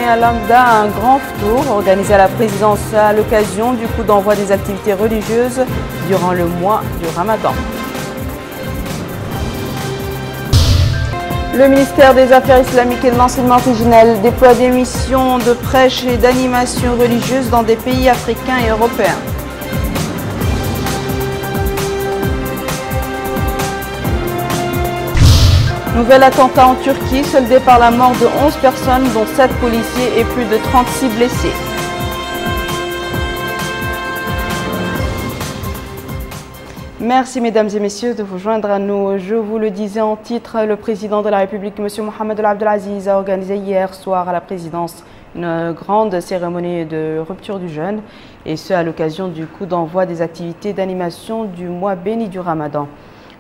citoyens lambda un grand tour organisé à la présidence à l'occasion du coup d'envoi des activités religieuses durant le mois du Ramadan. Le ministère des Affaires islamiques et de l'enseignement originel déploie des missions de prêche et d'animation religieuse dans des pays africains et européens. Nouvel attentat en Turquie, soldé par la mort de 11 personnes, dont 7 policiers et plus de 36 blessés. Merci mesdames et messieurs de vous joindre à nous. Je vous le disais en titre, le président de la République, M. Mohamed El Abdelaziz, a organisé hier soir à la présidence une grande cérémonie de rupture du jeûne, et ce à l'occasion du coup d'envoi des activités d'animation du mois béni du Ramadan.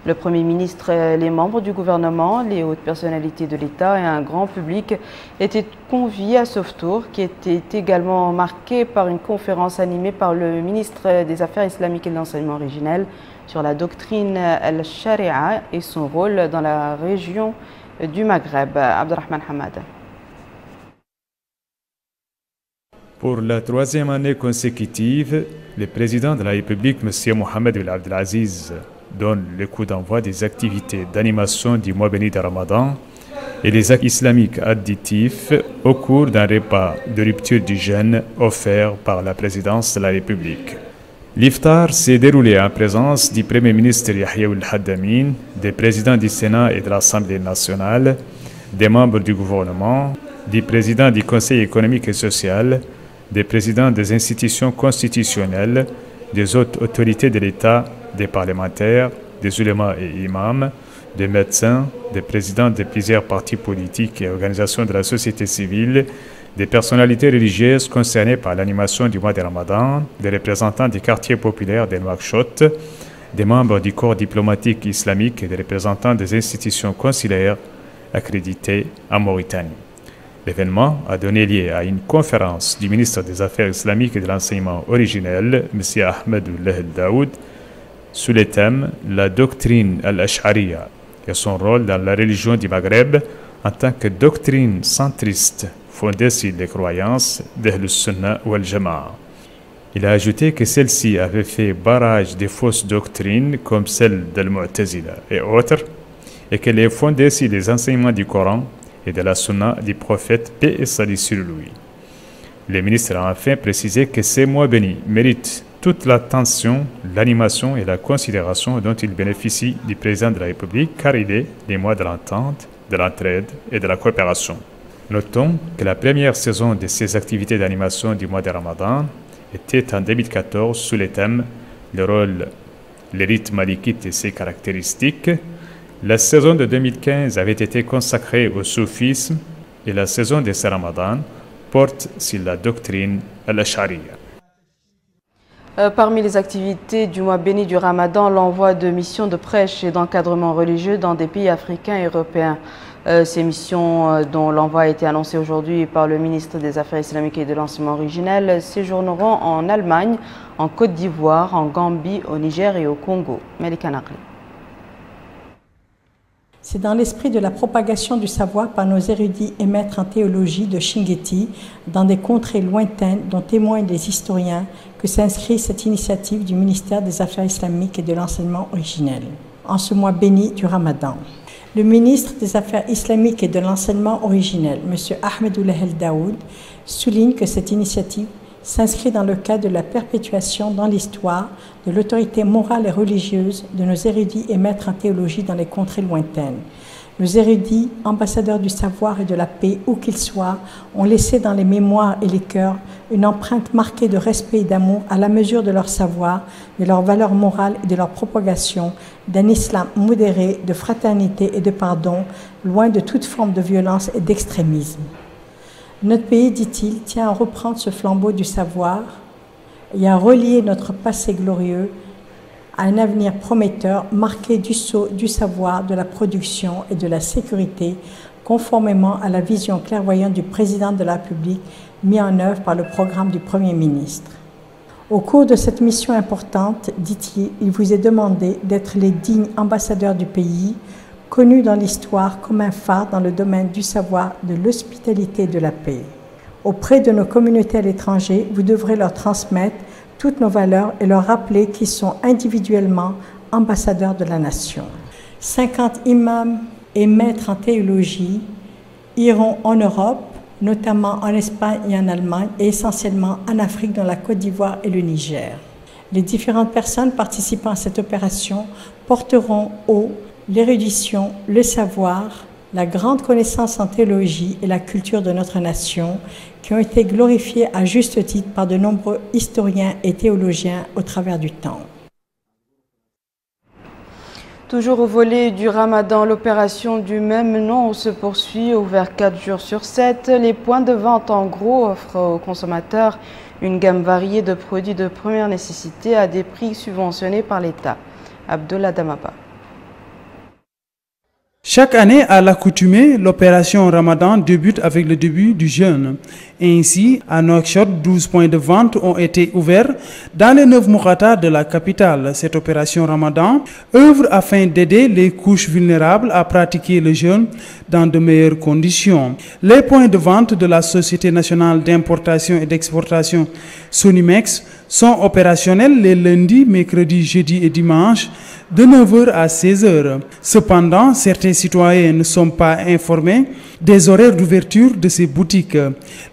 Le Premier ministre, les membres du gouvernement, les hautes personnalités de l'État et un grand public étaient conviés à ce tour qui était également marqué par une conférence animée par le ministre des Affaires islamiques et de l'enseignement originel sur la doctrine al-Sharia et son rôle dans la région du Maghreb. Abdelrahman Hamad. Pour la troisième année consécutive, le président de la République, M. Mohamed El Abdelaziz, donne le coup d'envoi des activités d'animation du mois béni de Ramadan et les actes islamiques additifs au cours d'un repas de rupture du jeûne offert par la présidence de la République. L'iftar s'est déroulé en présence du Premier ministre Yahya Ould Haddamin, des présidents du Sénat et de l'Assemblée nationale, des membres du gouvernement, du président du Conseil économique et social, des présidents des institutions constitutionnelles, des autres autorités de l'État, des parlementaires, des ulémas et imams, des médecins, des présidents de plusieurs partis politiques et organisations de la société civile, des personnalités religieuses concernées par l'animation du mois de Ramadan, des représentants des quartiers populaires de Nouakchott, des membres du corps diplomatique islamique et des représentants des institutions consulaires accréditées en Mauritanie. L'événement a donné lieu à une conférence du ministre des Affaires islamiques et de l'enseignement originel, M. Ahmed Ould Daoud, sous le thème « La doctrine al-Ash'ariya et son rôle dans la religion du Maghreb en tant que doctrine centriste fondée sur les croyances d'Ahl Sunnah wal Jama'a ». Il a ajouté que celle-ci avait fait barrage des fausses doctrines comme celle d'Al-Mu'tazila et autres, et qu'elle est fondée sur les enseignements du Coran et de la Sunna du prophète, paix et salut sur lui. Le ministre a enfin précisé que ces mois bénis méritent toute l'attention, l'animation et la considération dont il bénéficie du président de la République, car il est les mois de l'entente, de l'entraide et de la coopération. Notons que la première saison de ces activités d'animation du mois de Ramadan était en 2014 sous le thème « Le rôle, le rite malikite et ses caractéristiques ». La saison de 2015 avait été consacrée au soufisme et la saison de ce Ramadan porte sur la doctrine al-Ash'ariya. Parmi les activités du mois béni du Ramadan, l'envoi de missions de prêche et d'encadrement religieux dans des pays africains et européens. Ces missions, dont l'envoi a été annoncé aujourd'hui par le ministre des Affaires islamiques et de l'enseignement originel, séjourneront en Allemagne, en Côte d'Ivoire, en Gambie, au Niger et au Congo. Malika Naqli. C'est dans l'esprit de la propagation du savoir par nos érudits et maîtres en théologie de Chinguetti, dans des contrées lointaines dont témoignent les historiens, que s'inscrit cette initiative du ministère des Affaires islamiques et de l'enseignement originel, en ce mois béni du Ramadan. Le ministre des Affaires islamiques et de l'enseignement originel, M. Ahmed Ould Daoud, souligne que cette initiative s'inscrit dans le cadre de la perpétuation dans l'histoire de l'autorité morale et religieuse de nos érudits et maîtres en théologie dans les contrées lointaines. Nos érudits, ambassadeurs du savoir et de la paix, où qu'ils soient, ont laissé dans les mémoires et les cœurs une empreinte marquée de respect et d'amour à la mesure de leur savoir, de leur valeur morale et de leur propagation, d'un islam modéré, de fraternité et de pardon, loin de toute forme de violence et d'extrémisme. Notre pays, dit-il, tient à reprendre ce flambeau du savoir et à relier notre passé glorieux à un avenir prometteur marqué du sceau du savoir, de la production et de la sécurité, conformément à la vision clairvoyante du président de la République mise en œuvre par le programme du Premier ministre. Au cours de cette mission importante, dit-il, il vous est demandé d'être les dignes ambassadeurs du pays, connus dans l'histoire comme un phare dans le domaine du savoir, de l'hospitalité et de la paix. Auprès de nos communautés à l'étranger, vous devrez leur transmettre toutes nos valeurs et leur rappeler qu'ils sont individuellement ambassadeurs de la nation. 50 imams et maîtres en théologie iront en Europe, notamment en Espagne et en Allemagne, et essentiellement en Afrique, dans la Côte d'Ivoire et le Niger. Les différentes personnes participant à cette opération porteront haut l'érudition, le savoir, la grande connaissance en théologie et la culture de notre nation, qui ont été glorifiés à juste titre par de nombreux historiens et théologiens au travers du temps. Toujours au volet du Ramadan, l'opération du même nom se poursuit, ouvert 4 jours sur 7. Les points de vente en gros offrent aux consommateurs une gamme variée de produits de première nécessité à des prix subventionnés par l'État. Abdullah Damaba. Chaque année, à l'accoutumée, l'opération Ramadan débute avec le début du jeûne. Ainsi, à Nouakchott, 12 points de vente ont été ouverts dans les 9 Moukata de la capitale. Cette opération Ramadan œuvre afin d'aider les couches vulnérables à pratiquer le jeûne dans de meilleures conditions. Les points de vente de la Société nationale d'importation et d'exportation Sonimex sont opérationnels les lundis, mercredis, jeudis et dimanches de 9h à 16h. Cependant, certains citoyens ne sont pas informés des horaires d'ouverture de ces boutiques.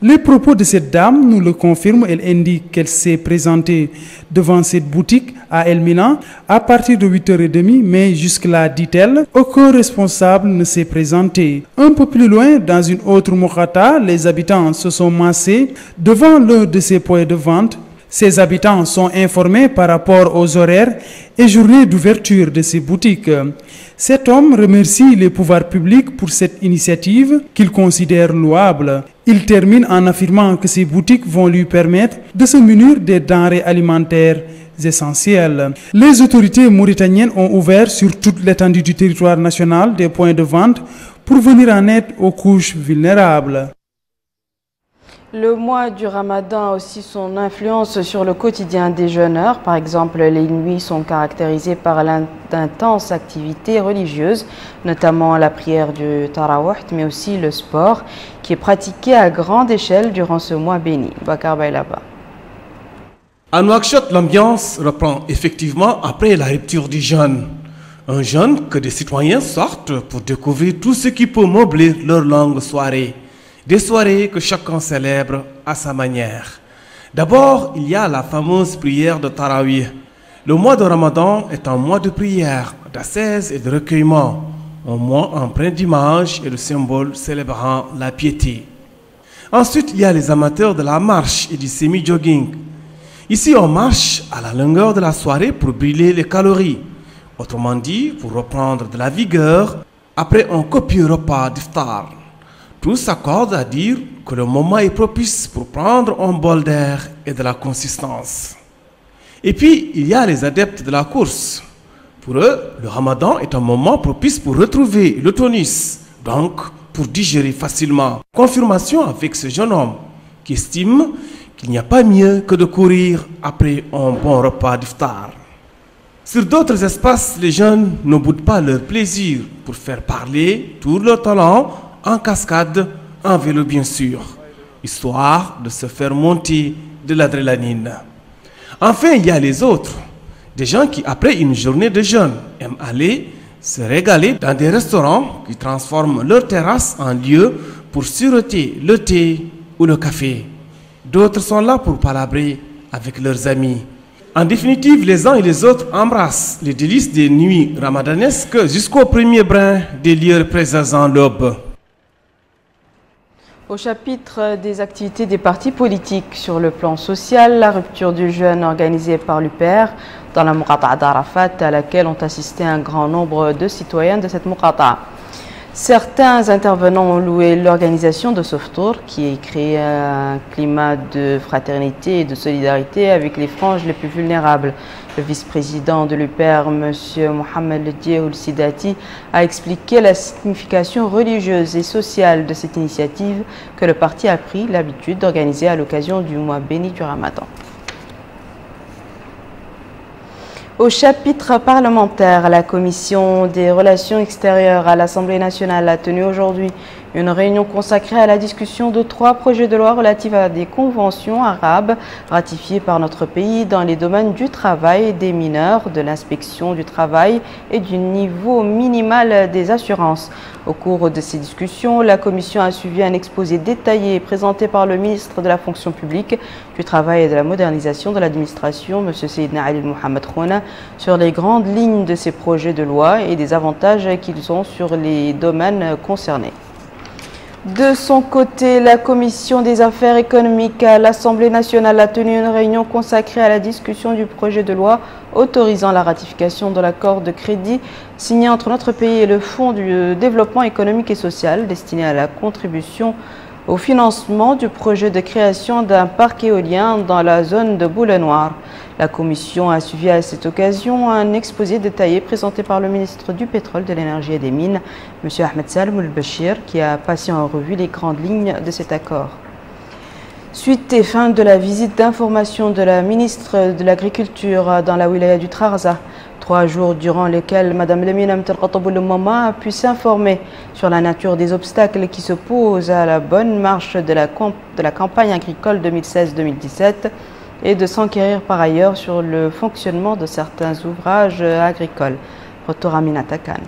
Les propos de cette dame nous le confirment. Elle indique qu'elle s'est présentée devant cette boutique à Elmina à partir de 8h30, mais jusque-là, dit-elle, aucun responsable ne s'est présenté. Un peu plus loin, dans une autre Moukata, les habitants se sont massés devant l'un de ces points de vente. Ces habitants sont informés par rapport aux horaires et journées d'ouverture de ces boutiques. Cet homme remercie les pouvoirs publics pour cette initiative qu'il considère louable. Il termine en affirmant que ces boutiques vont lui permettre de se munir des denrées alimentaires essentielles. Les autorités mauritaniennes ont ouvert sur toute l'étendue du territoire national des points de vente pour venir en aide aux couches vulnérables. Le mois du Ramadan a aussi son influence sur le quotidien des jeûneurs. Par exemple, les nuits sont caractérisées par d'intenses activités religieuses, notamment la prière du Tarawih, mais aussi le sport, qui est pratiqué à grande échelle durant ce mois béni. Bakar Baylaba. À Nouakchott, l'ambiance reprend effectivement après la rupture du jeûne. Un jeûne que des citoyens sortent pour découvrir tout ce qui peut meubler leur longue soirée. Des soirées que chacun célèbre à sa manière. D'abord, il y a la fameuse prière de Tarawih. Le mois de Ramadan est un mois de prière, d'ascèse et de recueillement. Un mois empreint d'images et de symboles célébrant la piété. Ensuite, il y a les amateurs de la marche et du semi-jogging. Ici, on marche à la longueur de la soirée pour brûler les calories. Autrement dit, pour reprendre de la vigueur après un copieux repas d'iftar. Tous s'accordent à dire que le moment est propice pour prendre un bol d'air et de la consistance. Et puis, il y a les adeptes de la course. Pour eux, le Ramadan est un moment propice pour retrouver le tonus, donc pour digérer facilement. Confirmation avec ce jeune homme qui estime qu'il n'y a pas mieux que de courir après un bon repas d'iftar. Sur d'autres espaces, les jeunes ne boudent pas leur plaisir pour faire parler tout leur talent en cascade, en vélo bien sûr, histoire de se faire monter de l'adrénaline. Enfin, il y a les autres, des gens qui, après une journée de jeûne, aiment aller se régaler dans des restaurants qui transforment leur terrasse en lieu pour siroter le thé ou le café. D'autres sont là pour palabrer avec leurs amis. En définitive, les uns et les autres embrassent les délices des nuits ramadanesques jusqu'au premier brin des lieux présents l'aube. Au chapitre des activités des partis politiques sur le plan social, la rupture du jeûne organisée par l'UPR dans la Moukata d'Arafat, à laquelle ont assisté un grand nombre de citoyens de cette Moukata. Certains intervenants ont loué l'organisation de ce tour qui crée un climat de fraternité et de solidarité avec les franges les plus vulnérables. Le vice-président de l'UPR, M. Mohamed Diehoul Sidati, a expliqué la signification religieuse et sociale de cette initiative que le parti a pris l'habitude d'organiser à l'occasion du mois béni du Ramadan. Au chapitre parlementaire, la Commission des relations extérieures à l'Assemblée nationale a tenu aujourd'hui Une réunion consacrée à la discussion de 3 projets de loi relatifs à des conventions arabes ratifiées par notre pays dans les domaines du travail, des mineurs, de l'inspection du travail et du niveau minimal des assurances. Au cours de ces discussions, la Commission a suivi un exposé détaillé présenté par le ministre de la Fonction publique, du Travail et de la Modernisation de l'administration, M. Seydna Ali Mohamed Khouna, sur les grandes lignes de ces projets de loi et des avantages qu'ils ont sur les domaines concernés. De son côté, la Commission des affaires économiques à l'Assemblée nationale a tenu une réunion consacrée à la discussion du projet de loi autorisant la ratification de l'accord de crédit signé entre notre pays et le Fonds du développement économique et social destiné à la contribution au financement du projet de création d'un parc éolien dans la zone de Boule-Noire. La Commission a suivi à cette occasion un exposé détaillé présenté par le ministre du Pétrole, de l'Énergie et des Mines, M. Ahmed Salem El-Bachir, qui a passé en revue les grandes lignes de cet accord. Suite et fin de la visite d'information de la ministre de l'Agriculture dans la wilaya du Trarza, 3 jours durant lesquels Mme Lemina Mtelkhatoboul-Mama a pu s'informer sur la nature des obstacles qui se posent à la bonne marche de la campagne agricole 2016-2017 et de s'enquérir par ailleurs sur le fonctionnement de certains ouvrages agricoles. Retour à Minata Khan.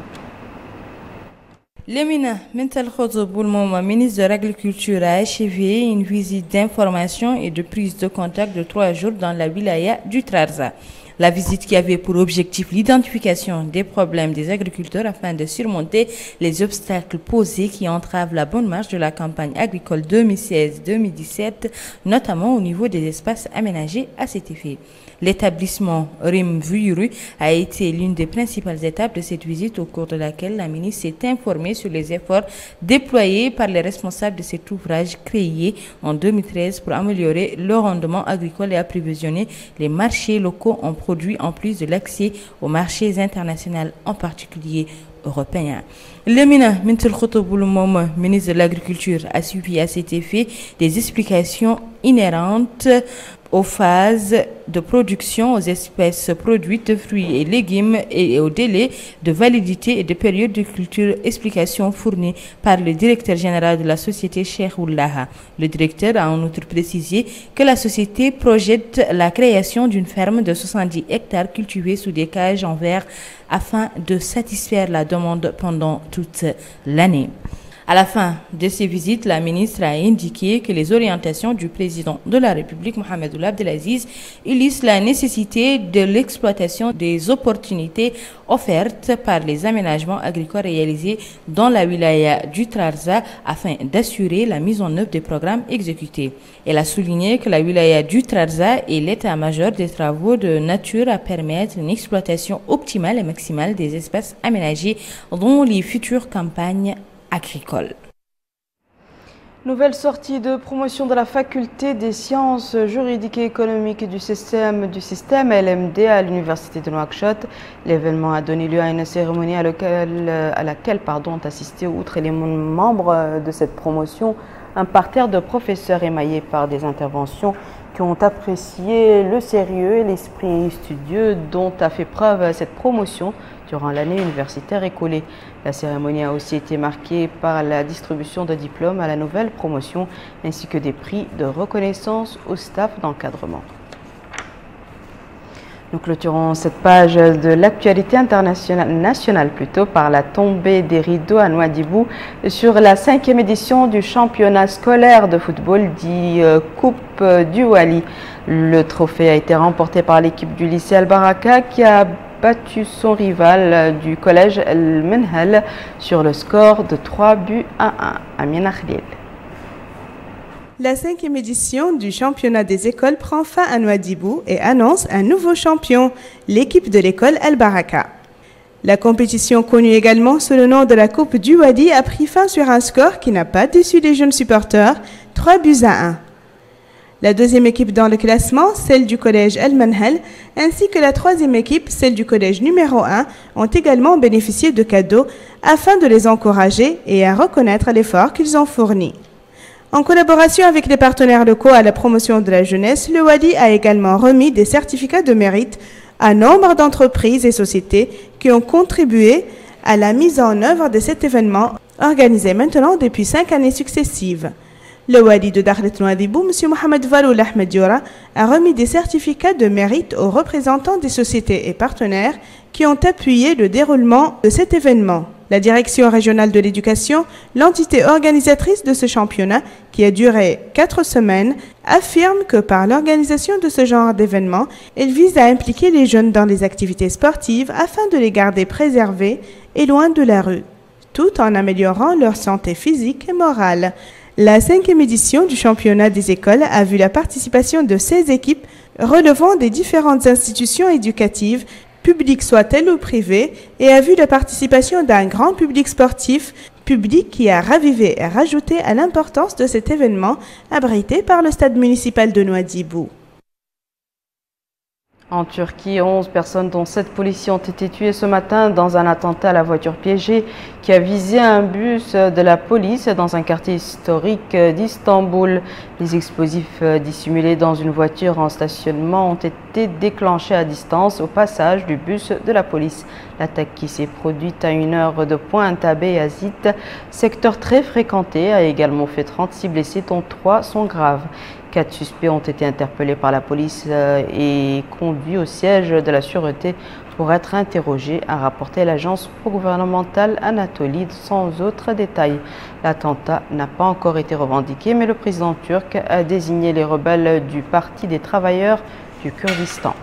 Lemina Mtelkhatoboul-Mama, ministre de l'Agriculture, a achevé une visite d'information et de prise de contact de 3 jours dans la wilaya du Trarza. La visite qui avait pour objectif l'identification des problèmes des agriculteurs afin de surmonter les obstacles posés qui entravent la bonne marche de la campagne agricole 2016-2017, notamment au niveau des espaces aménagés à cet effet. L'établissement Rim Vuyuru a été l'une des principales étapes de cette visite au cours de laquelle la ministre s'est informée sur les efforts déployés par les responsables de cet ouvrage créé en 2013 pour améliorer le rendement agricole et approvisionner les marchés locaux en produits en plus de l'accès aux marchés internationaux, en particulier européens. Lemina Mtelkhatoboul-Mama, ministre de l'Agriculture, a suivi à cet effet des explications inhérentes aux phases de production, aux espèces produites de fruits et légumes et aux délais de validité et de période de culture, explications fournies par le directeur général de la société, Cheikh Oulaha. Le directeur a en outre précisé que la société projette la création d'une ferme de 70 hectares cultivés sous des cages en verre afin de satisfaire la demande pendant toute l'année. À la fin de ces visites, la ministre a indiqué que les orientations du président de la République, Mohamed Ould Abdelaziz, illustrent la nécessité de l'exploitation des opportunités offertes par les aménagements agricoles réalisés dans la wilaya du Trarza afin d'assurer la mise en œuvre des programmes exécutés. Elle a souligné que la wilaya du Trarza est l'état-major des travaux de nature à permettre une exploitation optimale et maximale des espaces aménagés dans les futures campagnes agricole. Nouvelle sortie de promotion de la faculté des sciences juridiques et économiques du système LMD à l'université de Nouakchott. L'événement a donné lieu à une cérémonie à laquelle ont assisté, outre les membres de cette promotion, un parterre de professeurs émaillés par des interventions qui ont apprécié le sérieux et l'esprit studieux dont a fait preuve cette promotion durant l'année universitaire écoulée. La cérémonie a aussi été marquée par la distribution de diplômes à la nouvelle promotion ainsi que des prix de reconnaissance au staff d'encadrement. Nous clôturons cette page de l'actualité nationale par la tombée des rideaux à Nouadhibou sur la 5e édition du championnat scolaire de football dit Coupe du Wali. Le trophée a été remporté par l'équipe du lycée Al-Baraka qui a battu son rival du collège El-Menhel sur le score de 3-1. Amina Khalil. La 5e édition du championnat des écoles prend fin à Nouadhibou et annonce un nouveau champion, l'équipe de l'école Al-Baraka. La compétition, connue également sous le nom de la Coupe du Wadi, a pris fin sur un score qui n'a pas déçu les jeunes supporters, 3-1. La 2e équipe dans le classement, celle du collège El-Menhel, ainsi que la 3e équipe, celle du collège numéro 1, ont également bénéficié de cadeaux afin de les encourager et à reconnaître l'effort qu'ils ont fourni. En collaboration avec les partenaires locaux à la promotion de la jeunesse, le Wadi a également remis des certificats de mérite à nombre d'entreprises et sociétés qui ont contribué à la mise en œuvre de cet événement organisée maintenant depuis 5 années successives. Le wali de Dakhlet Nouadhibou, M. Mohamed Valoul Ahmed Diora, a remis des certificats de mérite aux représentants des sociétés et partenaires qui ont appuyé le déroulement de cet événement. La Direction régionale de l'éducation, l'entité organisatrice de ce championnat, qui a duré 4 semaines, affirme que par l'organisation de ce genre d'événement, elle vise à impliquer les jeunes dans les activités sportives afin de les garder préservés et loin de la rue, tout en améliorant leur santé physique et morale. La 5e édition du championnat des écoles a vu la participation de 16 équipes relevant des différentes institutions éducatives, publiques soit-elles ou privées, et a vu la participation d'un grand public sportif, public qui a ravivé et rajouté à l'importance de cet événement abrité par le stade municipal de Nouadhibou. En Turquie, 11 personnes dont 7 policiers ont été tués ce matin dans un attentat à la voiture piégée qui a visé un bus de la police dans un quartier historique d'Istanbul. Les explosifs dissimulés dans une voiture en stationnement ont été déclenchés à distance au passage du bus de la police. L'attaque qui s'est produite à une heure de pointe à Beyazit, secteur très fréquenté, a également fait 36 blessés dont 3 sont graves. 4 suspects ont été interpellés par la police et conduits au siège de la sûreté pour être interrogés, a rapporté l'agence pro-gouvernementale Anatolie sans autre détail. L'attentat n'a pas encore été revendiqué, mais le président turc a désigné les rebelles du Parti des travailleurs du Kurdistan.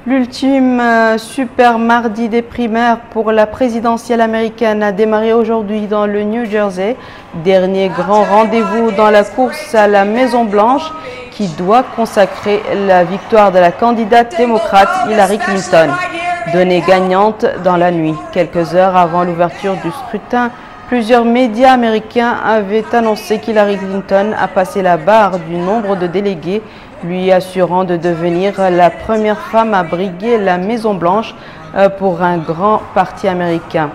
L'ultime super mardi des primaires pour la présidentielle américaine a démarré aujourd'hui dans le New Jersey. Dernier grand rendez-vous dans la course à la Maison-Blanche qui doit consacrer la victoire de la candidate démocrate Hillary Clinton. Donnée gagnante dans la nuit. Quelques heures avant l'ouverture du scrutin, plusieurs médias américains avaient annoncé qu'Hillary Clinton a passé la barre du nombre de délégués, lui assurant de devenir la première femme à briguer la Maison-Blanche pour un grand parti américain.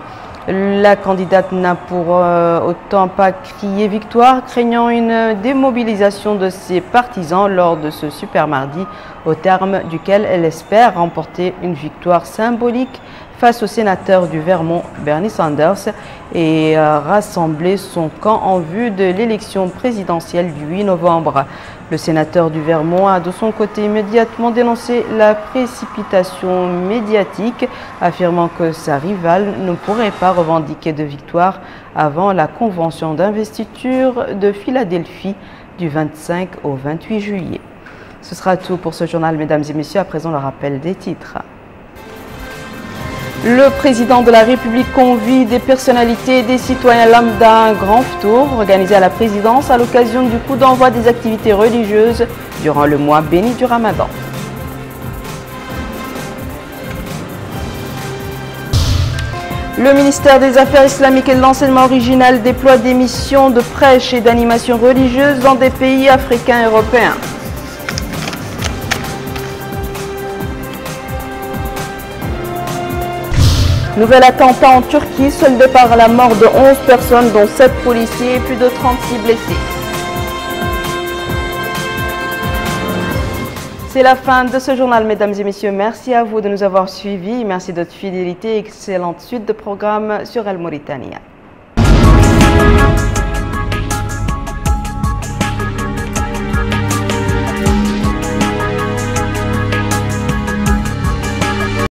La candidate n'a pour autant pas crié victoire, craignant une démobilisation de ses partisans lors de ce super mardi, au terme duquel elle espère remporter une victoire symbolique face au sénateur du Vermont, Bernie Sanders, et rassembler son camp en vue de l'élection présidentielle du 8 novembre. Le sénateur du Vermont a de son côté immédiatement dénoncé la précipitation médiatique, affirmant que sa rivale ne pourrait pas revendiquer de victoire avant la convention d'investiture de Philadelphie du 25 au 28 juillet. Ce sera tout pour ce journal, mesdames et messieurs. À présent, le rappel des titres. Le président de la République convie des personnalités et des citoyens lambda à un grand tour organisé à la présidence à l'occasion du coup d'envoi des activités religieuses durant le mois béni du Ramadan. Le ministère des Affaires islamiques et de l'enseignement original déploie des missions de prêche et d'animation religieuse dans des pays africains et européens. Nouvel attentat en Turquie, soldé par la mort de 11 personnes, dont 7 policiers et plus de 36 blessés. C'est la fin de ce journal, mesdames et messieurs. Merci à vous de nous avoir suivis. Merci de votre fidélité et excellente suite de programmes sur Al Mauritania.